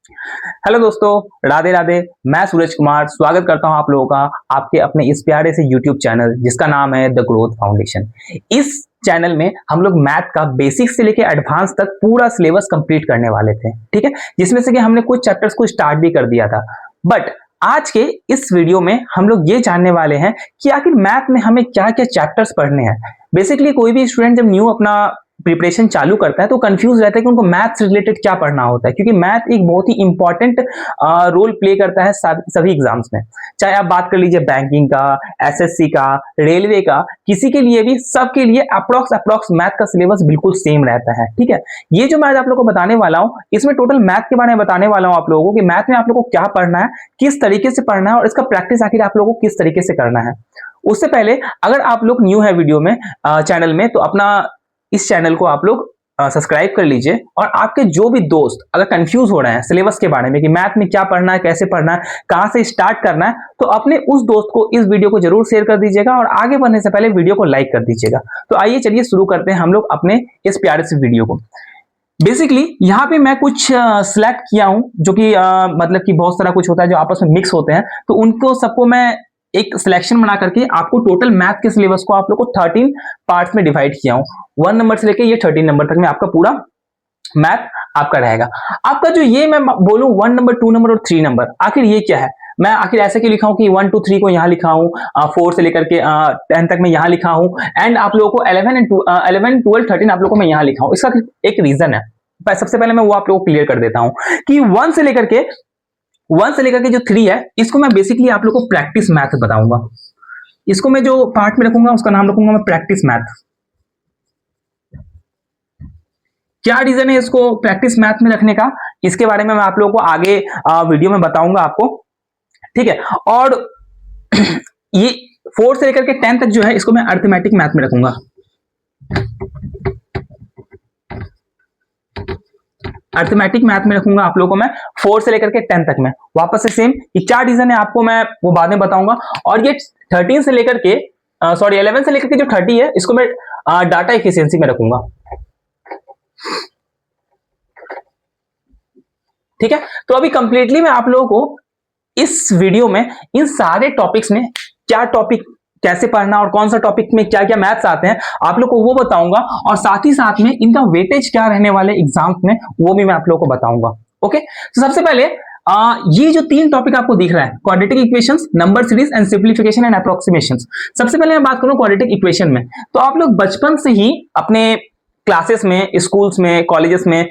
Hello दोस्तों, राधे राधे। मैं सूरज कुमार स्वागत करता हूं आप लोगों का आपके अपने इस प्यारे से यूट्यूब चैनल जिसका नाम है द ग्रोथ फाउंडेशन। इस चैनल में हम लोग मैथ का बेसिक से लेकर एडवांस तक पूरा सिलेबस कंप्लीट करने वाले थे, ठीक है, जिसमें से कि हमने कुछ चैप्टर्स को स्टार्ट भी कर दिया था। बट आज के इस वीडियो में हम लोग ये जानने वाले हैं कि आखिर मैथ में हमें क्या क्या चैप्टर्स पढ़ने हैं। बेसिकली कोई भी स्टूडेंट जब न्यू अपना प्रिपरेशन चालू करता है तो कंफ्यूज रहता है कि उनको मैथ से रिलेटेड क्या पढ़ना होता है, क्योंकि मैथ एक बहुत ही इंपॉर्टेंट रोल प्ले करता है सभी एग्जाम्स में। चाहे आप बात कर लीजिए बैंकिंग का, एसएससी का, रेलवे का, किसी के लिए भी, सबके लिए अप्रोक्स मैथ का सिलेबस बिल्कुल सेम रहता है, ठीक है। ये जो मैं आज आप लोगों को बताने वाला हूं, इसमें टोटल मैथ के बारे में बताने वाला हूं आप लोगों को कि मैथ में आप लोगों को क्या पढ़ना है, किस तरीके से पढ़ना है और इसका प्रैक्टिस आखिर आप लोगों को किस तरीके से करना है। उससे पहले अगर आप लोग न्यू है वीडियो में, चैनल में, तो अपना इस चैनल को आप लोग सब्सक्राइब कर लीजिए। और आपके जो भी दोस्त अगर कंफ्यूज हो रहे हैं सिलेबस के बारे में कि मैथ में क्या पढ़ना है, कैसे पढ़ना है, कहां से स्टार्ट करना है, तो अपने उस दोस्त को इस वीडियो को जरूर शेयर कर दीजिएगा और आगे बढ़ने से पहले वीडियो को लाइक कर दीजिएगा। तो आइए चलिए शुरू करते हैं हम लोग अपने इस प्यारे से वीडियो को। बेसिकली यहाँ पे मैं कुछ सिलेक्ट किया हूं जो कि मतलब कि बहुत सारा कुछ होता है जो आपस में मिक्स होते हैं, तो उनको सबको मैं एक सिलेक्शन बना करके आपको टोटल मैथ के सिलेबस को आप लोग को 13 पार्ट्स में डिवाइड किया हूं। 1 नंबर से लेके ये 13 नंबर तक में आपका पूरा मैथ आपका रहेगा। आपका जो ये मैं बोलूं 1 नंबर, 2 नंबर और 3 नंबर, आखिर ये क्या है? मैं आखिर ऐसे क्यों लिखा हूं कि 1 2 3 को यहां लिखा हूं, 4 से लेकर के 10 तक मैं यहां लिखा हूं, एंड आप लोगों को 11 12 13 आप लोगों को मैं यहां लिखा हूं। इसका एक रीजन है, सबसे पहले मैं वो आप लोगों को क्लियर कर देता हूं कि 1 से लेकर के जो 3 है, इसको मैं बेसिकली आप लोगों को प्रैक्टिस मैथ बताऊंगा। इसको मैं जो पार्ट में रखूंगा उसका नाम रखूंगा मैं प्रैक्टिस मैथ। क्या रीजन है इसको प्रैक्टिस मैथ में रखने का, इसके बारे में मैं आप लोगों को आगे वीडियो में बताऊंगा आपको, ठीक है। और ये 4 से लेकर के 10 तक जो है इसको मैं अर्थमेटिक मैथ में रखूंगा। अर्थमेटिक मैथ में रखूंगा आप लोगों को मैं 4 से लेकर के 10 तक में। वापस से सेम, ये क्या रीजन है आपको मैं वो बाद में बताऊंगा। और ये 13 से लेकर के 11 से लेकर के जो 30 है इसको मैं डाटा एफिशिएंसी में रखूंगा, ठीक है। तो अभी कंप्लीटली मैं आप लोगों को इस वीडियो में इन सारे टॉपिक्स में क्या टॉपिक कैसे पढ़ना और कौन सा टॉपिक में क्या क्या मैथ्स आते हैं आप लोग को वो बताऊंगा, और साथ ही साथ में इनका वेटेज क्या रहने वाले एग्जाम्स में वो भी मैं आप लोगों को बताऊंगा। ओके, तो सबसे पहले ये जो 3 टॉपिक आपको दिख रहा है, quadratic equations, number series and simplification and approximations. सबसे पहले मैं बात करूं क्वाड्रेटिक इक्वेशन में, तो आप लोग बचपन से ही अपने क्लासेस में, स्कूल्स में, कॉलेजेस में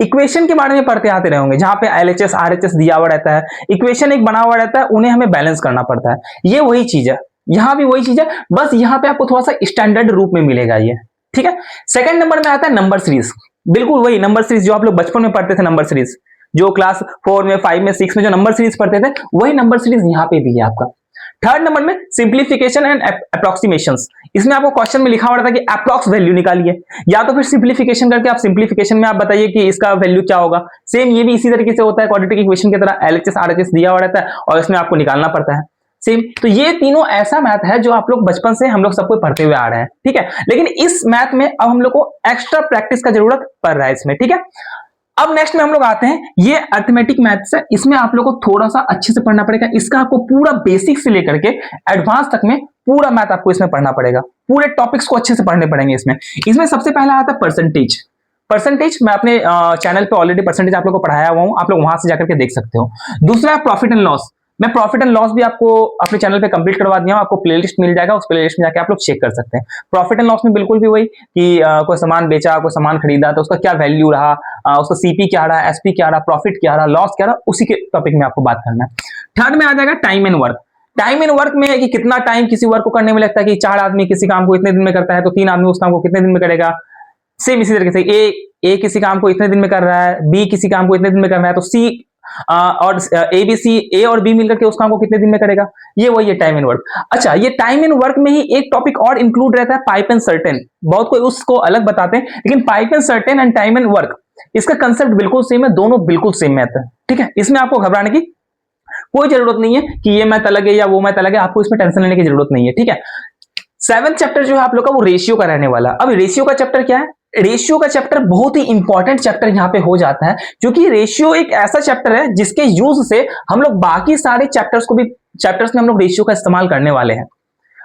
इक्वेशन के बारे में पढ़ते आते रहे होंगे, जहां पे एलएचएस आरएचएस दिया हुआ रहता है, इक्वेशन एक बना हुआ रहता है, उन्हें हमें बैलेंस करना पड़ता है। ये वही चीज है, यहां भी वही चीज है, बस यहां पे आपको थोड़ा सा स्टैंडर्ड रूप में मिलेगा ये, ठीक है। सेकंड नंबर में आता है नंबर सीरीज, बिल्कुल वही नंबर सीरीज जो आप लोग बचपन में पढ़ते थे, नंबर सीरीज जो क्लास 4 में, 5 में, 6 में जो नंबर सीरीज पढ़ते थे, वही नंबर सीरीज यहां पे भी है आपका। थर्ड नंबर में सिंप्लीफिकेशन एंड अप्रोक्सीमेशंस, इसमें आपको क्वेश्चन में लिखा हुआ था कि अप्रोक्स वैल्यू निकालिए, या तो फिर सिंप्लीफिकेशन करके आप सिंप्लीफिकेशन में आप बताइए कि इसका वैल्यू क्या होगा। सेम ये भी इसी तरीके से होता है, क्वाड्रेटिक इक्वेशन की तरह एलएचएस आरएचएस दिया हुआ रहता है और इसमें आपको निकालना पड़ता है सेम। तो ये तीनों ऐसा मैथ है जो आप लोग बचपन से हम लोग सबको पढ़ते हुए आ रहे हैं, ठीक है। लेकिन इस मैथ में अब हम लोग को एक्स्ट्रा प्रैक्टिस का जरूरत पड़ रहा है इसमें, ठीक है। अब नेक्स्ट में हम लोग आते हैं, ये अर्थमेटिक मैथ्स है, इसमें आप लोग को थोड़ा सा अच्छे से पढ़ना पड़ेगा। इसका आपको पूरा बेसिक से लेकर के एडवांस तक में पूरा मैथ आपको इसमें पढ़ना पड़ेगा, पूरे टॉपिक्स को अच्छे से पढ़ने पड़ेंगे इसमें सबसे पहला आता है परसेंटेज। परसेंटेज मैं अपने चैनल पे ऑलरेडी परसेंटेज आप लोग को पढ़ाया हुआ हूं, आप लोग वहां से जाकर के देख सकते हो। दूसरा है प्रॉफिट एंड लॉस, मैं प्रॉफिट एंड लॉस भी आपको अपने चैनल पे कंप्लीट करवा दिया हूं, आपको प्लेलिस्ट मिल जाएगा, उस प्लेलिस्ट में जाके आप लोग चेक कर सकते हैं। प्रॉफिट एंड लॉस में बिल्कुल भी वही कि कोई सामान बेचा, कोई सामान खरीदा तो उसका क्या वैल्यू रहा, उसका सीपी क्या रहा, एसपी क्या रहा, प्रॉफिट क्या रहा, लॉस क्या रहा, उसी के टॉपिक में आपको बात करना है। थर्ड में आ जाएगा time and work. Time and work में कि कितना टाइम किसी वर्क को करने में लगता है, कि 4 आदमी किसी काम को इतने दिन में करता है तो 3 आदमी उस काम को कितने दिन में करेगा। सेम इसी तरीके से ए किसी काम को इतने दिन में कर रहा है, बी किसी काम को इतने दिन में कर रहा है, तो सी और ए और बी मिलकर के उस काम को कितने दिन में करेगा। ये वही है टाइम एंड वर्क। अच्छा, ये टाइम एंड वर्क में ही एक टॉपिक और इंक्लूड रहता है, पाइप एंड सर्टेन। बहुत कोई उसको अलग बताते हैं, लेकिन pipe and certain and time and work इसका कंसेप्ट बिल्कुल सेम है, दोनों बिल्कुल सेम मैथ है, ठीक है। इसमें आपको घबराने की कोई जरूरत नहीं है कि ये मैथ अलग है या वो मैथ अलग है, आपको इसमें टेंशन लेने की जरूरत नहीं है, ठीक है। 7th चैप्टर जो है आप लोग का वो रेशियो का रहने वाला। अब रेशियो का चैप्टर क्या है, रेशियो का चैप्टर बहुत ही इंपॉर्टेंट चैप्टर यहां पे हो जाता है, क्योंकि रेशियो एक ऐसा चैप्टर है जिसके यूज से हम लोग बाकी सारे चैप्टर्स में हम लोग रेशियो का इस्तेमाल करने वाले हैं।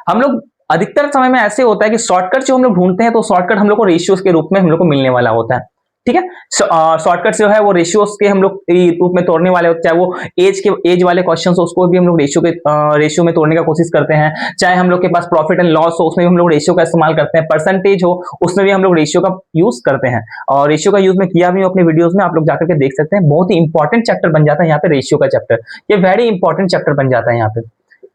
हम लोग अधिकतर समय में ऐसे होता है कि शॉर्टकट जो हम लोग ढूंढते हैं तो शॉर्टकट हम लोग को रेशियोज के रूप में हम लोग को मिलने वाला होता है। ठीक है, शॉर्टकट जो है वो रेशियोज के हम लोग रूप में तोड़ने वाले होते हैं, चाहे वो एज वाले क्वेश्चन हो उसको भी हम लोग रेशियो में तोड़ने का कोशिश करते हैं, चाहे हम लोग के पास प्रॉफिट एंड लॉस हो उसमें भी हम लोग रेशियो का इस्तेमाल करते हैं, परसेंटेज हो उसमें भी हम लोग रेशियो का यूज करते हैं। और रेशियो का यूज में किया भी अपने वीडियोज में, आप लोग जाकर के देख सकते हैं। बहुत ही इंपॉर्टेंट चैप्टर बन जाता है यहाँ पे रेशियो का चैप्टर, ये वेरी इंपॉर्टेंट चैप्टर बन जाता है यहाँ पे।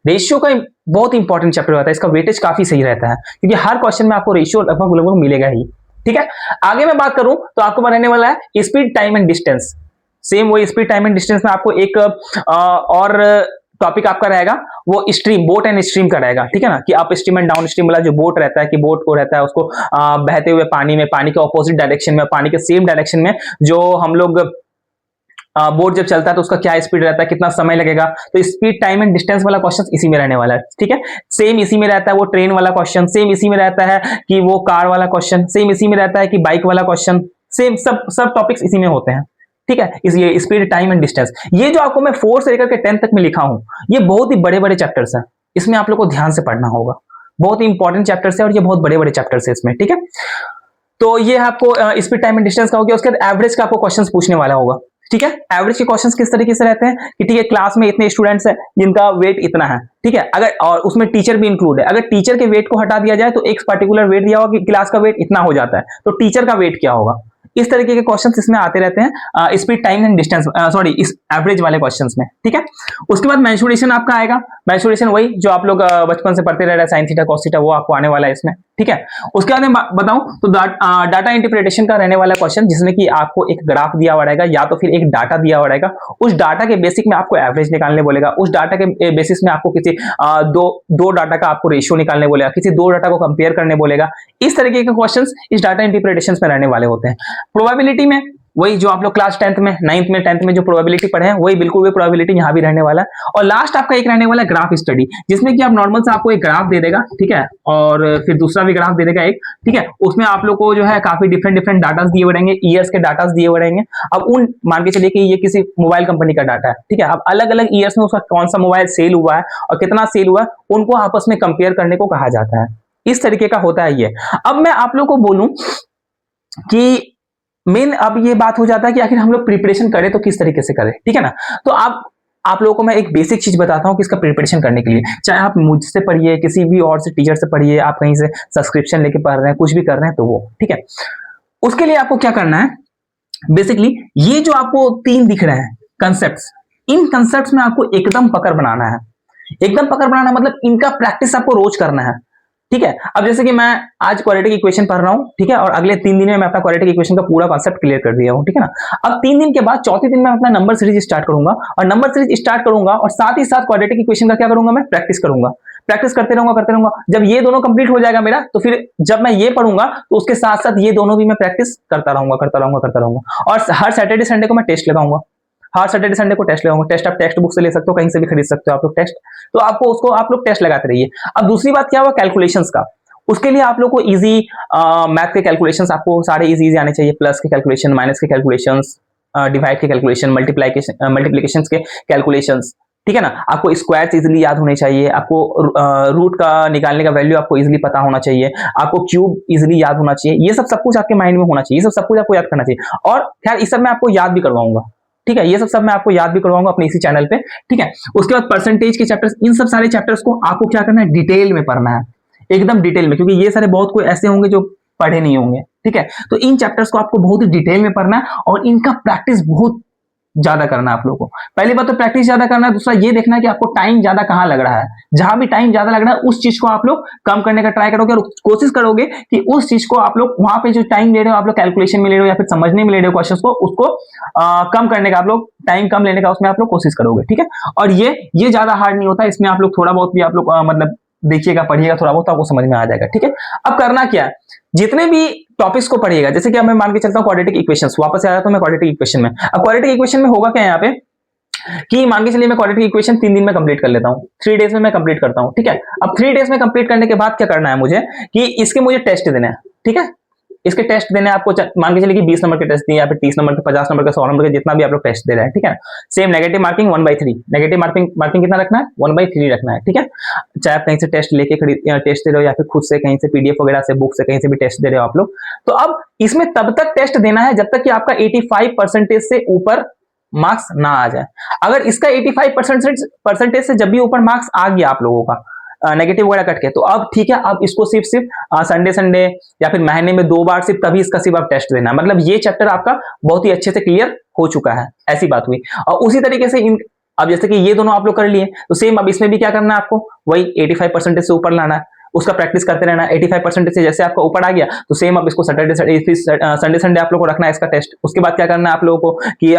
रेशियो का बहुत इंपॉर्टेंट चैप्टर होता है, इसका वेटेज काफी सही रहता है, क्योंकि हर क्वेश्चन में आपको रेशियो लगभग मिलेगा ही। ठीक है, आगे मैं बात करूं तो आपको बनने वाला है speed time and distance. Same वही स्पीड टाइम एंड डिस्टेंस में आपको एक और टॉपिक आपका रहेगा, वो स्ट्रीम, बोट एंड स्ट्रीम का रहेगा। ठीक है ना, कि up stream and down stream वाला जो बोट रहता है, कि बोट को रहता है उसको बहते हुए पानी में, पानी के ऑपोजिट डायरेक्शन में, पानी के सेम डायरेक्शन में जो हम लोग बोट जब चलता है तो उसका क्या स्पीड रहता है, कितना समय लगेगा। तो स्पीड टाइम एंड डिस्टेंस वाला क्वेश्चन इसी में रहने वाला है। ठीक है, सेम इसी में रहता है वो ट्रेन वाला क्वेश्चन, सेम इसी में रहता है कि वो कार वाला क्वेश्चन, सेम इसी में रहता है कि बाइक वाला क्वेश्चन, सेम सब टॉपिक्स इसी में होते हैं। ठीक है, इसलिए स्पीड टाइम एंड डिस्टेंस, ये जो आपको मैं 4 से लेकर के 10 तक में लिखा हूं, ये बहुत ही बड़े बड़े चैप्टर्स हैं, इसमें आप लोग को ध्यान से पढ़ना होगा। बहुत ही इंपॉर्टेंट चैप्टर्स है और ये बहुत बड़े बड़े चैप्टर्स है इसमें। ठीक है, तो ये आपको स्पीड टाइम एंड डिस्टेंस का हो गया। उसके बाद एवरेज का आपको क्वेश्चन पूछने वाला होगा। ठीक है, एवरेज के क्वेश्चंस किस तरीके से रहते हैं कि ठीक है, क्लास में इतने स्टूडेंट्स हैं जिनका वेट इतना है। ठीक है, अगर और उसमें टीचर भी इंक्लूड है, अगर टीचर के वेट को हटा दिया जाए तो एक पर्टिकुलर वेट दिया होगा कि क्लास का वेट इतना हो जाता है, तो टीचर का वेट क्या होगा। इस तरीके के क्वेश्चंस इसमें आते रहते हैं speed time and distance, sorry इस एवरेज वाले क्वेश्चंस में। ठीक है, उसके बाद मेंसुरेशन आपका आएगा। मेंसुरेशन वही जो आप लोग बचपन से पढ़ते रह रहे हैं, साइन थीटा कॉस थीटा, वो आपको आने वाला है इसमें। ठीक है, उसके बाद मैं बताऊं तो डाटा इंटरप्रिटेशन का रहने वाला क्वेश्चन, जिसमें कि आपको एक ग्राफ दिया हुआ रहेगा या तो फिर एक डाटा दिया हुआ रहेगा, उस डाटा के बेसिक में आपको एवरेज निकालने बोलेगा, उस डाटा के बेसिस में आपको किसी दो डाटा का आपको रेशियो निकालने बोलेगा, किसी दो डाटा को कंपेयर करने बोलेगा। इस तरीके के क्वेश्चंस इस डाटा इंटरप्रिटेशन में रहने वाले होते हैं। प्रोबेबिलिटी में वही जो आप लोग क्लास 10th में, 9th में, 10th में जो प्रोबेबिलिटी पढ़े हैं, वही बिल्कुल वही प्रोबेबिलिटी यहाँ भी रहने वाला है। और लास्ट आपका एक रहने वाला है ग्राफ स्टडी, जिसमें कि आप नॉर्मल से आपको एक ग्राफ दे देगा। ठीक है, और फिर दूसरा भी ग्राफ दे देगा एक। ठीक है, उसमें आप लोग को जो है काफी डिफरेंट डाटास दिए हुए रहेंगे, ईयर्स के डाटास दिए हुए रहेंगे। अब उन मान के चलिए कि ये किसी मोबाइल कंपनी का डाटा है। ठीक है, अब अलग अलग ईयर्स में उसका कौन सा मोबाइल सेल हुआ है और कितना सेल हुआ है, उनको आपस में कंपेयर करने को कहा जाता है। इस तरीके का होता है ये। अब मैं आप लोग को बोलूं कि मेन अब ये बात हो जाता है कि आखिर हम लोग प्रिपरेशन करें तो किस तरीके से करें। ठीक है ना, तो आप लोगों को मैं एक बेसिक चीज बताता हूं कि इसका प्रिपरेशन करने के लिए, चाहे आप मुझसे पढ़िए, किसी भी और से टीचर से पढ़िए, आप कहीं से सब्सक्रिप्शन लेके पढ़ रहे हैं, कुछ भी कर रहे हैं, तो वो ठीक है। उसके लिए आपको क्या करना है, बेसिकली ये जो आपको 3 दिख रहे हैं कंसेप्ट, इन कंसेप्ट में आपको एकदम पकड़ बनाना है। एकदम पकड़ बनाना मतलब इनका प्रैक्टिस आपको रोज करना है। ठीक है, अब जैसे कि मैं आज क्वाड्रेटिक इक्वेशन पढ़ रहा हूं, ठीक है, और अगले 3 दिन में मैं अपना क्वाड्रेटिक इक्वेशन का पूरा कॉन्सेप्ट क्लियर कर दिया हूं। ठीक है ना, अब 3 दिन के बाद चौथे दिन में अपना नंबर सीरीज स्टार्ट करूंगा, और नंबर सीरीज स्टार्ट करूंगा और साथ ही साथ क्वाड्रेटिक इक्वेशन का क्या करूंगा, मैं प्रैक्टिस करूंगा, प्रैक्टिस करते रहूंगा। जब ये दोनों कंप्लीट हो जाएगा मेरा, तो फिर जब मैं ये पढ़ूंगा तो उसके साथ साथ ये दोनों भी मैं प्रैक्टिस करता रहूंगा। और हर सैटरडे संडे को मैं टेस्ट लगाऊंगा, हर सैटरडे संडे को टेस्ट लगाऊंगा। टेस्ट आप टेक्स्ट बुक से ले सकते हो, कहीं से भी खरीद सकते हो आप लोग टेस्ट, तो आपको उसको आप लोग टेस्ट लगाते रहिए। अब दूसरी बात क्या हुआ, कैलकुलेशंस का। उसके लिए आप लोग को इजी मैथ के कैलकुलेशंस आपको सारे इजी आने चाहिए, प्लस के कैलकुलेशन, माइनस के कैलकुलेशंस, डिवाइड के कैलकुलेशन, मल्टीप्लिकेशन के कैलकुलेशंस। ठीक है ना, आपको स्क्वायर्स इजीली याद होने चाहिए, आपको रूट का निकालने का वैल्यू आपको इजीली पता होना चाहिए, आपको क्यूब इजीली याद होना चाहिए। ये सब कुछ आपके माइंड में होना चाहिए, ये सब कुछ आपको याद करना चाहिए। और खैर इस सब मैं आपको याद भी करवाऊंगा। ठीक है, ये सब मैं आपको याद भी करवाऊंगा अपने इसी चैनल पे। ठीक है, उसके बाद परसेंटेज के चैप्टर्स, इन सब सारे चैप्टर्स को आपको क्या करना है, डिटेल में पढ़ना है, एकदम डिटेल में, क्योंकि ये सारे बहुत कोई ऐसे होंगे जो पढ़े नहीं होंगे। ठीक है, तो इन चैप्टर्स को आपको बहुत ही डिटेल में पढ़ना है और इनका प्रैक्टिस बहुत ज्यादा करना है आप लोगों को। पहली बात तो प्रैक्टिस ज्यादा करना है, दूसरा ये देखना है कि आपको टाइम ज्यादा कहां लग रहा है। जहां भी टाइम ज्यादा लग रहा है उस चीज को आप लोग कम करने का ट्राई करोगे और कोशिश करोगे कि उस चीज को आप लोग वहां पे जो टाइम ले रहे हो आप लोग कैलकुलेशन में ले रहे हो या फिर समझने में ले रहे हो क्वेश्चन को, उसको कम करने का आप लोग टाइम कम लेने का उसमें आप लोग कोशिश करोगे। ठीक है, और ये ज्यादा हार्ड नहीं होता, इसमें आप लोग थोड़ा बहुत भी आप लोग मतलब देखिएगा, पढ़िएगा थोड़ा बहुत, तो आपको समझ में आ जाएगा। ठीक है, अब करना क्या है, जितने भी टॉपिक्स को पढ़िएगा, जैसे कि अब मैं मान के चलता हूं क्वाड्रेटिक इक्वेशंस, वापस आ जाता हूं मैं क्वाड्रेटिक इक्वेशन में। अब क्वाड्रेटिक इक्वेशन में होगा क्या यहाँ पे कि मान के चलिए मैं क्वाड्रेटिक इक्वेशन 3 दिन में कंप्लीट कर लेता हूं, 3 डेज में मैं कंप्लीट करता हूं। ठीक है, अब 3 डेज में कंप्लीट करने के बाद क्या करना है मुझे कि इसके मुझे टेस्ट देने हैं। ठीक है, इसके टेस्ट देने आपको मान के चलिए कि 20 नंबर के टेस्ट दिए या फिर 30 नंबर के, 50 नंबर के, 100 नंबर के, जितना भी आप लोग टेस्ट दे रहे हैं, ठीक है। Same negative marking 1/3, negative marking कितना रखना है, 1/3 रखना है, ठीक है। चाहे आप कहीं से टेस्ट लेके टेस्ट दे रहे हो या फिर खुद से कहीं से पीडीएफ वगैरह से, बुक से, कहीं से भी टेस्ट दे रहे हो आप लोग। तो अब इसमें तब तक टेस्ट देना है जब तक कि आपका 85% से ऊपर मार्क्स ना आ जाए। अगर इसका 85% से जब भी ऊपर मार्क्स आ गया आप लोगों का नेगेटिव वगैरह कट के, तो अब ठीक है, अब इसको सिर्फ संडे या फिर महीने में 2 बार सिर्फ तभी इसका सिर्फ आप टेस्ट देना, मतलब ये चैप्टर आपका बहुत ही अच्छे से क्लियर हो चुका है, ऐसी बात हुई। और उसी तरीके से अब जैसे कि ये दोनों आप लोग कर लिए, तो सेम अब इसमें भी क्या करना है आपको, वही 85% से ऊपर लाना है, उसका प्रैक्टिस करते रहना है। 85% से जैसे आपका ऊपर आ गया तो सेम अब इसको संडे आप लोगों को रखना है इसका टेस्ट। उसके बाद क्या करना है आप लोगों को कि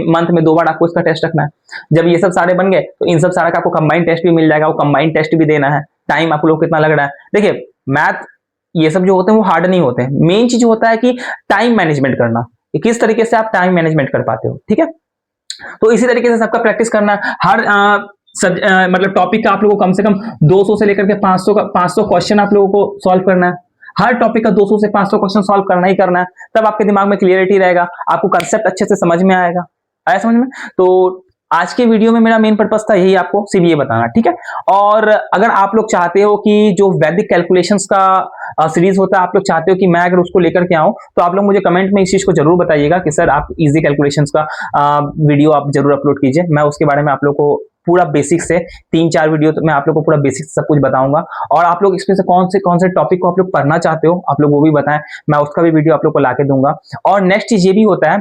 मंथ में 2 बार आपको इसका टेस्ट रखना है। जब ये सब सारे बन गए तो इन सब सारा का आपको कंबाइंड टेस्ट भी मिल जाएगा, वो कंबाइंड टेस्ट भी देना है। टाइम आप लोग कितना लग रहा है, देखिए मैथ ये सब जो होते हैं वो हार्ड नहीं होते हैं, मेन चीज होता है कि टाइम मैनेजमेंट करना, किस तरीके से आप टाइम मैनेजमेंट कर पाते हो, ठीक है। तो इसी तरीके से सबका प्रैक्टिस करना है। हर मतलब टॉपिक का आप लोगों को कम से कम 200 से लेकर के 500 क्वेश्चन आप लोगों को सॉल्व करना है। हर टॉपिक का 200 से 500 क्वेश्चन सॉल्व करना ही करना है, तब आपके दिमाग में क्लियरिटी रहेगा, आपको कंसेप्ट अच्छे से समझ में आएगा। आया समझ में? तो आज के वीडियो में मेरा मेन पर्पस था यही, आपको सिर्फ ये बताना, ठीक है। और अगर आप लोग चाहते हो कि जो वैदिक कैलकुलेशंस का सीरीज होता है, आप लोग चाहते हो कि मैं अगर उसको लेकर के आऊं, तो आप लोग मुझे कमेंट में इस चीज को जरूर बताइएगा कि सर आप इजी कैलकुलेशंस का वीडियो आप जरूर अपलोड कीजिए। मैं उसके बारे में आप लोग को पूरा बेसिक से 3-4 वीडियो तो मैं आप लोग को पूरा बेसिक सब कुछ बताऊंगा। और आप लोग इसमें से कौन से टॉपिक को आप लोग पढ़ना चाहते हो, आप लोग वो भी बताएं, मैं उसका भी वीडियो आप लोग को लाके दूंगा। और नेक्स्ट चीज ये भी होता है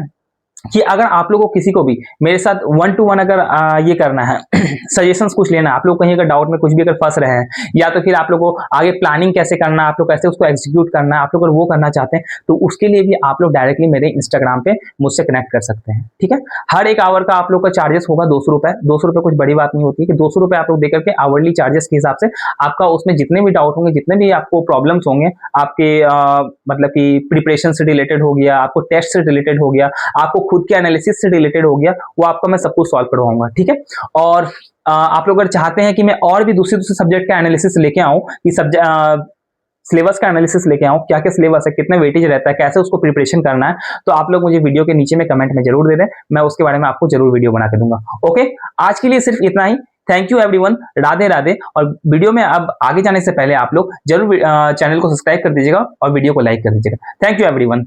कि अगर आप लोगों को किसी को भी मेरे साथ 1 to 1 अगर ये करना है सजेशंस कुछ लेना है, आप लोग कहीं अगर डाउट में कुछ भी अगर फंस रहे हैं, या तो फिर आप लोगों को आगे प्लानिंग कैसे करना है, आप लोग कैसे उसको एग्जीक्यूट करना है, आप लोग अगर वो करना चाहते हैं, तो उसके लिए भी आप लोग डायरेक्टली मेरे इंस्टाग्राम पे मुझसे कनेक्ट कर सकते हैं, ठीक है। हर एक आवर का आप लोग का चार्जेस होगा 200 रुपए। 200 रुपए कुछ बड़ी बात नहीं होती है कि 200 रुपए आप लोग देकर के आवरली चार्जेस के हिसाब से आपका उसमें जितने भी डाउट होंगे, जितने भी आपको प्रॉब्लम्स होंगे, आपके मतलब कि प्रिपरेशन से रिलेटेड हो गया, आपको टेस्ट से रिलेटेड हो गया, आपको खुद के एनालिसिस से रिलेटेड हो गया, वो आपका मैं सब कुछ सॉल्व करवाऊंगा, ठीक है। और आप लोग अगर चाहते हैं कि मैं और भी दूसरे सब्जेक्ट का एनालिसिस लेके आऊं, कि सिलेबस का एनालिसिस लेके आऊं, क्या क्या सिलेबस है, कितना वेटेज रहता है, कैसे उसको प्रिपरेशन करना है, तो आप लोग मुझे वीडियो के नीचे में कमेंट में जरूर दे दें, मैं उसके बारे में आपको जरूर वीडियो बना के दूंगा। ओके, आज के लिए सिर्फ इतना ही। Thank you everyone, Radhe Radhe. और वीडियो में अब आगे जाने से पहले आप लोग जरूर चैनल को सब्सक्राइब कर दीजिएगा और वीडियो को लाइक कर दीजिएगा। Thank you everyone.